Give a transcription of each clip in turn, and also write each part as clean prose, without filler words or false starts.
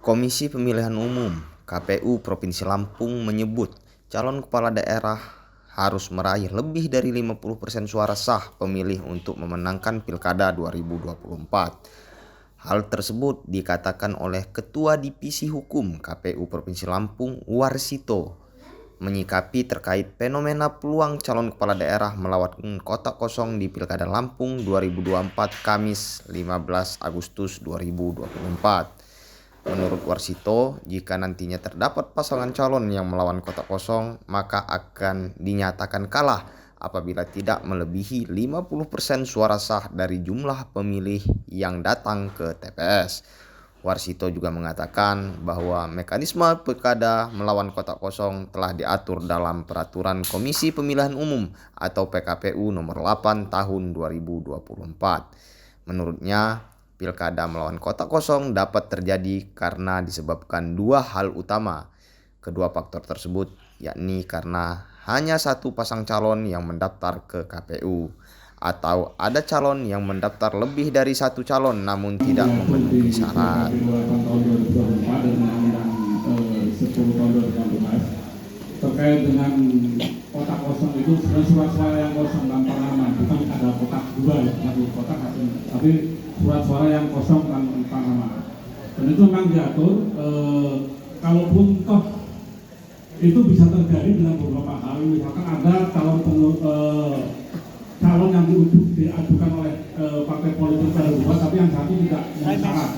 Komisi Pemilihan Umum (KPU) Provinsi Lampung menyebut calon kepala daerah harus meraih lebih dari 50% suara sah pemilih untuk memenangkan Pilkada 2024. Hal tersebut dikatakan oleh Ketua Divisi Hukum KPU Provinsi Lampung, Warsito, menyikapi terkait fenomena peluang calon kepala daerah melawan kotak kosong di Pilkada Lampung 2024 Kamis 15 Agustus 2024. Menurut Warsito, jika nantinya terdapat pasangan calon yang melawan kotak kosong, maka akan dinyatakan kalah apabila tidak melebihi 50% suara sah dari jumlah pemilih yang datang ke TPS. Warsito juga mengatakan bahwa mekanisme pilkada melawan kotak kosong telah diatur dalam Peraturan Komisi Pemilihan Umum atau PKPU nomor 8 tahun 2024. Menurutnya, pilkada melawan kotak kosong dapat terjadi karena disebabkan dua hal utama. Kedua faktor tersebut yakni karena hanya satu pasang calon yang mendaftar ke KPU, atau ada calon yang mendaftar lebih dari satu calon namun tidak memenuhi syarat. Terkait dengan kotak kosong itu sebenarnya surat-suara yang kosong tanpa nama, bukan ada kotak dua ya, satu kotak tapi surat-suara yang kosong tanpa nama. Dan itu memang diatur, kalaupun toh itu bisa terjadi dengan beberapa hal, misalkan ada calon yang diajukan oleh partai politik tertentu, tapi yang satu tidak memenuhi syarat,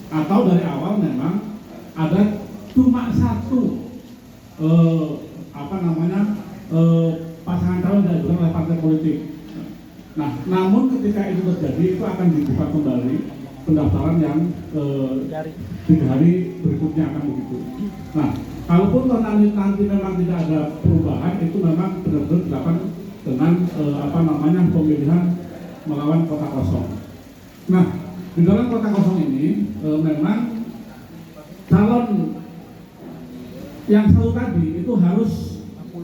atau dari awal memang ada cuma satu pasangan calon yang diajukan oleh partai politik. Nah, namun ketika itu terjadi, itu akan dibuka kembali pendaftaran yang 3 hari berikutnya akan begitu. Nah, kalaupun nanti memang tidak ada perubahan, itu memang benar-benar dilakukan dengan pemilihan melawan kotak kosong. Nah, di dalam kotak kosong ini memang calon yang satu tadi itu harus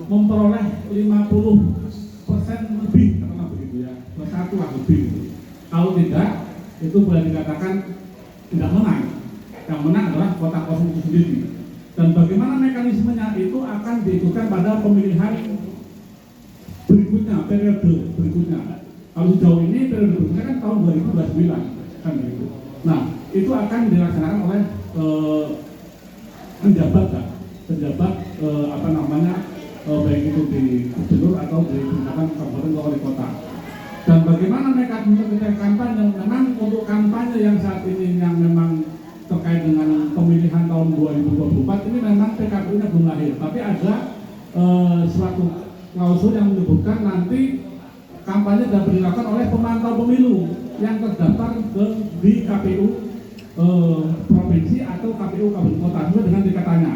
memperoleh 50% lebih, katakanlah begitu ya, satu lah lebih. Kalau tidak, itu boleh dikatakan tidak menang. Yang menang adalah kotak kosong itu sendiri. Dan bagaimana mekanismenya itu akan diikutkan pada pemilihan berikutnya, periode berikutnya. Kalau sejauh ini periode berikutnya kan tahun 2029 kan begitu. Nah, itu akan dilaksanakan oleh penjabat baik itu di gubernur atau di tingkatan kabupaten atau wali kota. Dan bagaimana mekanisme kampanye? Memang untuk kampanye yang saat ini yang memang terkait dengan pemilihan tahun 2024 ini memang PKPU-nya belum lahir, tapi ada suatu klausul yang menyebutkan nanti kampanye dapat dilakukan oleh pemantau pemilu yang terdaftar di KPU provinsi atau KPU kabupaten kota sesuai dengan tingkatannya.